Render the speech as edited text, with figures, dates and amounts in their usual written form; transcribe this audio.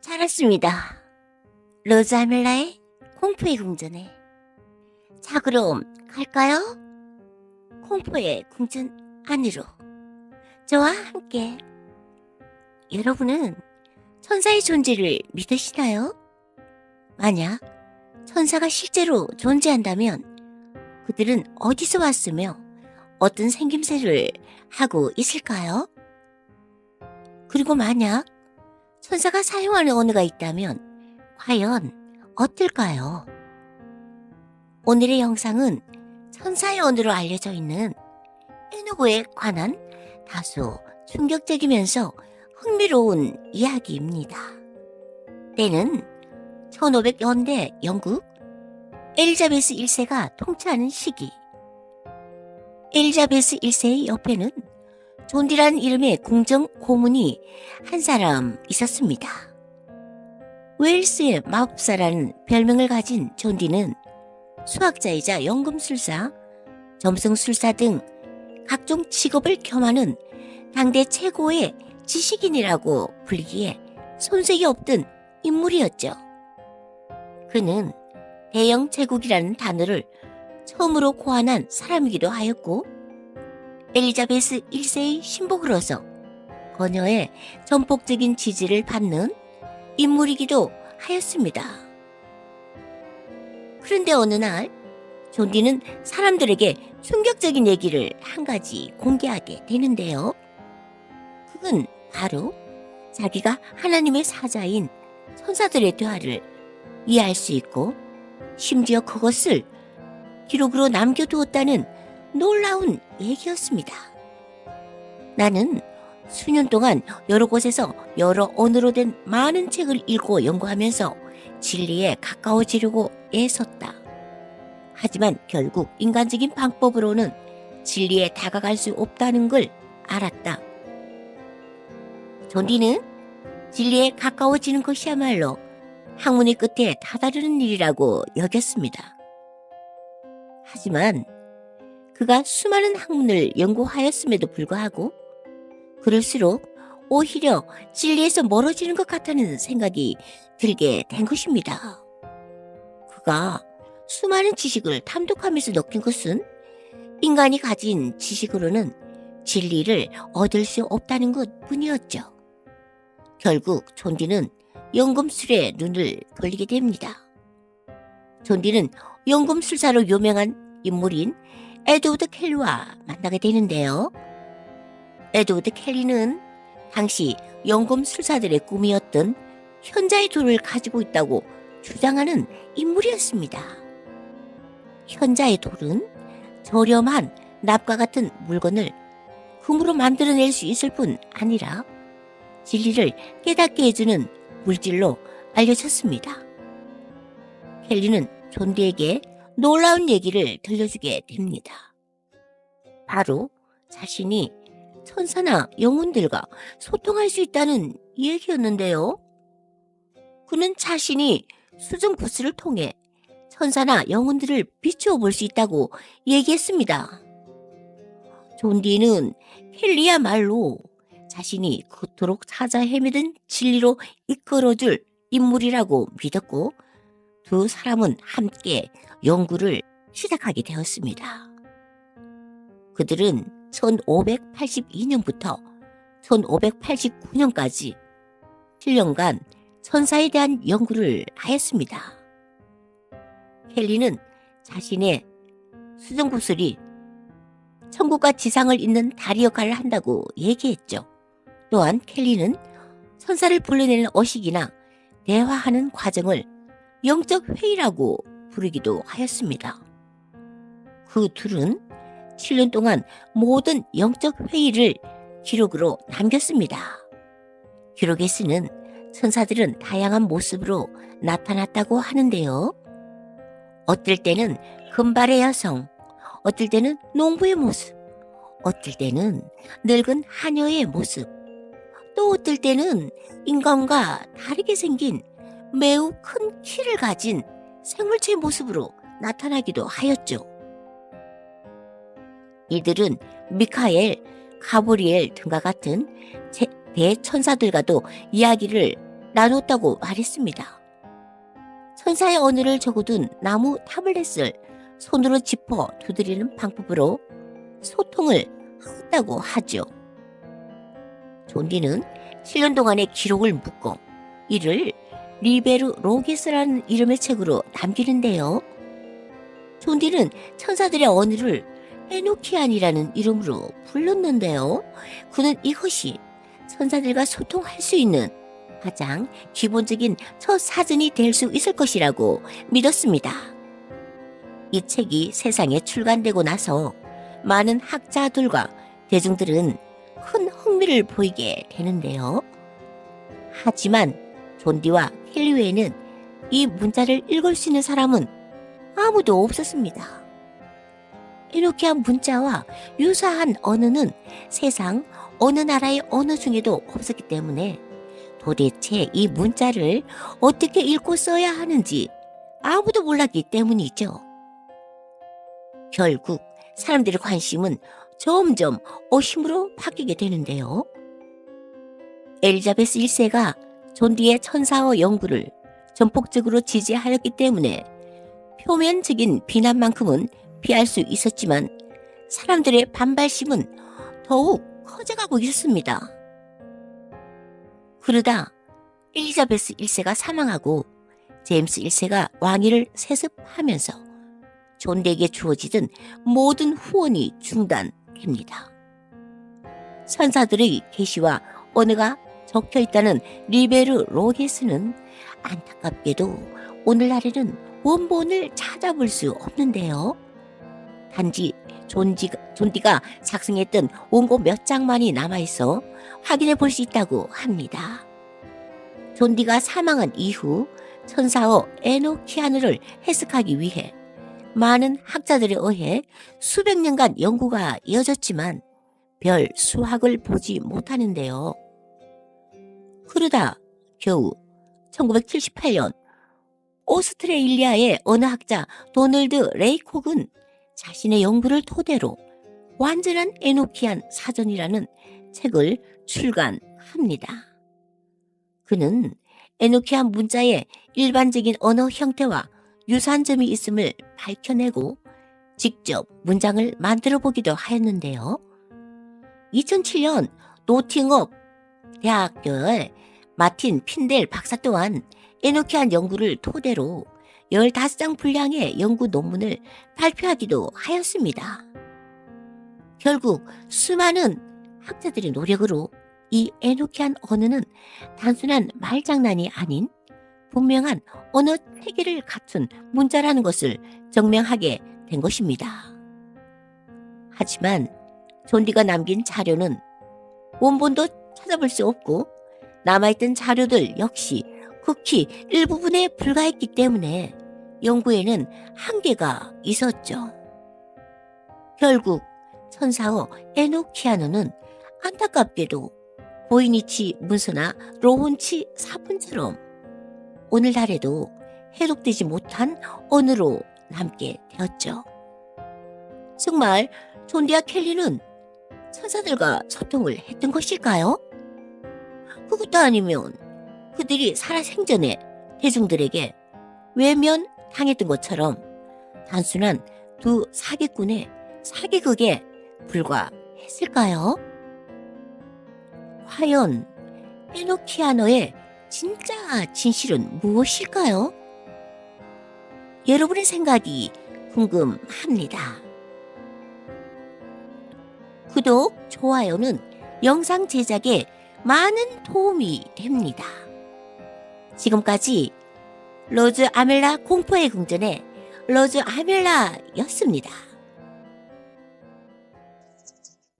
잘 왔습니다. 로즈 아멜라의 공포의 궁전에. 자, 그럼 갈까요? 공포의 궁전 안으로. 저와 함께. 여러분은 천사의 존재를 믿으시나요? 만약 천사가 실제로 존재한다면 그들은 어디서 왔으며 어떤 생김새를 하고 있을까요? 그리고 만약 천사가 사용하는 언어가 있다면 과연 어떨까요? 오늘의 영상은 천사의 언어로 알려져 있는 에노고에 관한 다소 충격적이면서 흥미로운 이야기입니다. 때는 1500년대 영국 엘리자베스 1세가 통치하는 시기. 엘리자베스 1세의 옆에는 존디라는 이름의 궁정 고문이 한 사람 있었습니다. 웨일스의 마법사라는 별명을 가진 존디는 수학자이자 연금술사, 점성술사 등 각종 직업을 겸하는 당대 최고의 지식인이라고 불리기에 손색이 없던 인물이었죠. 그는 대영 제국이라는 단어를 처음으로 고안한 사람이기도 하였고 엘리자베스 1세의 신복으로서 그녀의 전폭적인 지지를 받는 인물이기도 하였습니다. 그런데 어느 날 존디는 사람들에게 충격적인 얘기를 한 가지 공개하게 되는데요. 그건 바로 자기가 하나님의 사자인 천사들의 대화를 이해할 수 있고 심지어 그것을 기록으로 남겨두었다는 놀라운 얘기였습니다. 나는 수년 동안 여러 곳에서 여러 언어로 된 많은 책을 읽고 연구하면서 진리에 가까워지려고 애썼다. 하지만 결국 인간적인 방법으로는 진리에 다가갈 수 없다는 걸 알았다. 존디는 진리에 가까워지는 것이야말로 학문의 끝에 다다르는 일이라고 여겼습니다. 하지만 그가 수많은 학문을 연구하였음에도 불구하고 그럴수록 오히려 진리에서 멀어지는 것 같다는 생각이 들게 된 것입니다. 그가 수많은 지식을 탐독하면서 느낀 것은 인간이 가진 지식으로는 진리를 얻을 수 없다는 것 뿐이었죠. 결국 존디는 연금술에 눈을 돌리게 됩니다. 존디는 연금술사로 유명한 인물인 에드워드 켈리와 만나게 되는데요. 에드워드 켈리는 당시 연금술사들의 꿈이었던 현자의 돌을 가지고 있다고 주장하는 인물이었습니다. 현자의 돌은 저렴한 납과 같은 물건을 금으로 만들어낼 수 있을 뿐 아니라 진리를 깨닫게 해주는 물질로 알려졌습니다. 켈리는 존디에게 놀라운 얘기를 들려주게 됩니다. 바로 자신이 천사나 영혼들과 소통할 수 있다는 얘기였는데요. 그는 자신이 수정 부스를 통해 천사나 영혼들을 비추어 볼 수 있다고 얘기했습니다. 존디는 켈리야말로 자신이 그토록 찾아 헤매던 진리로 이끌어줄 인물이라고 믿었고 두 사람은 함께 연구를 시작하게 되었습니다. 그들은 1582년부터 1589년까지 7년간 천사에 대한 연구를 하였습니다. 켈리는 자신의 수정구슬이 천국과 지상을 잇는 다리 역할을 한다고 얘기했죠. 또한 켈리는 천사를 불러내는 어식이나 대화하는 과정을 영적 회의라고 부르기도 하였습니다. 그 둘은 7년 동안 모든 영적 회의를 기록으로 남겼습니다. 기록에서는 천사들은 다양한 모습으로 나타났다고 하는데요. 어떨 때는 금발의 여성, 어떨 때는 농부의 모습, 어떨 때는 늙은 하녀의 모습, 또 어떨 때는 인간과 다르게 생긴 매우 큰 키를 가진 생물체의 모습으로 나타나기도 하였죠. 이들은 미카엘, 가브리엘 등과 같은 대천사들과도 이야기를 나눴다고 말했습니다. 천사의 언어를 적어둔 나무 타블렛을 손으로 짚어 두드리는 방법으로 소통을 하였다고 하죠. 존디는 7년 동안의 기록을 묶어 이를 리베르 로게스라는 이름의 책으로 남기는데요. 존디는 천사들의 언어를 에노키안이라는 이름으로 불렀는데요. 그는 이것이 천사들과 소통할 수 있는 가장 기본적인 첫 사전이 될 수 있을 것이라고 믿었습니다. 이 책이 세상에 출간되고 나서 많은 학자들과 대중들은 큰 흥미를 보이게 되는데요. 하지만 존디와 켈리 외에는 이 문자를 읽을 수 있는 사람은 아무도 없었습니다. 에노키안 문자와 유사한 언어는 세상 어느 나라의 언어 중에도 없었기 때문에 도대체 이 문자를 어떻게 읽고 써야 하는지 아무도 몰랐기 때문이죠. 결국 사람들의 관심은 점점 어심으로 바뀌게 되는데요. 엘리자베스 1세가 존디의 천사어 연구를 전폭적으로 지지하였기 때문에 표면적인 비난만큼은 피할 수 있었지만 사람들의 반발심은 더욱 커져가고 있었습니다. 그러다 엘리자베스 1세가 사망하고 제임스 1세가 왕위를 세습하면서 존디에게 주어지던 모든 후원이 중단됩니다. 천사들의 계시와 언어가 적혀있다는 리베르 로게스는 안타깝게도 오늘날에는 원본을 찾아볼 수 없는데요. 단지 존디가 작성했던 원고 몇 장만이 남아있어 확인해 볼 수 있다고 합니다. 존디가 사망한 이후 천사어 에노키아누를 해석하기 위해 많은 학자들에 의해 수백 년간 연구가 이어졌지만 별 수확을 보지 못하는데요. 그러다 겨우 1978년 오스트레일리아의 언어학자 도널드 레이콕은 자신의 연구를 토대로 완전한 에노키안 사전이라는 책을 출간합니다. 그는 에노키안 문자의 일반적인 언어 형태와 유사한 점이 있음을 밝혀내고 직접 문장을 만들어 보기도 하였는데요. 2007년 노팅엄 대학교의 마틴 핀델 박사 또한 에노키안 연구를 토대로 15장 분량의 연구 논문을 발표하기도 하였습니다. 결국 수많은 학자들의 노력으로 이 에노키안 언어는 단순한 말장난이 아닌 분명한 언어 체계를 갖춘 문자라는 것을 증명하게 된 것입니다. 하지만 존디가 남긴 자료는 원본도 찾아볼 수 없고 남아있던 자료들 역시 극히 일부분에 불과했기 때문에 연구에는 한계가 있었죠. 결국 천사어 에노키아노는 안타깝게도 보이니치 문서나 로혼치 사본처럼 오늘날에도 해독되지 못한 언어로 남게 되었죠. 정말 존디와 켈리는 천사들과 소통을 했던 것일까요? 그것도 아니면 그들이 살아생전에 대중들에게 외면당했던 것처럼 단순한 두 사기꾼의 사기극에 불과했을까요? 과연 에노키아노의 진짜 진실은 무엇일까요? 여러분의 생각이 궁금합니다. 구독, 좋아요는 영상 제작에 많은 도움이 됩니다. 지금까지 로즈 아멜라 공포의 궁전의 로즈 아멜라였습니다.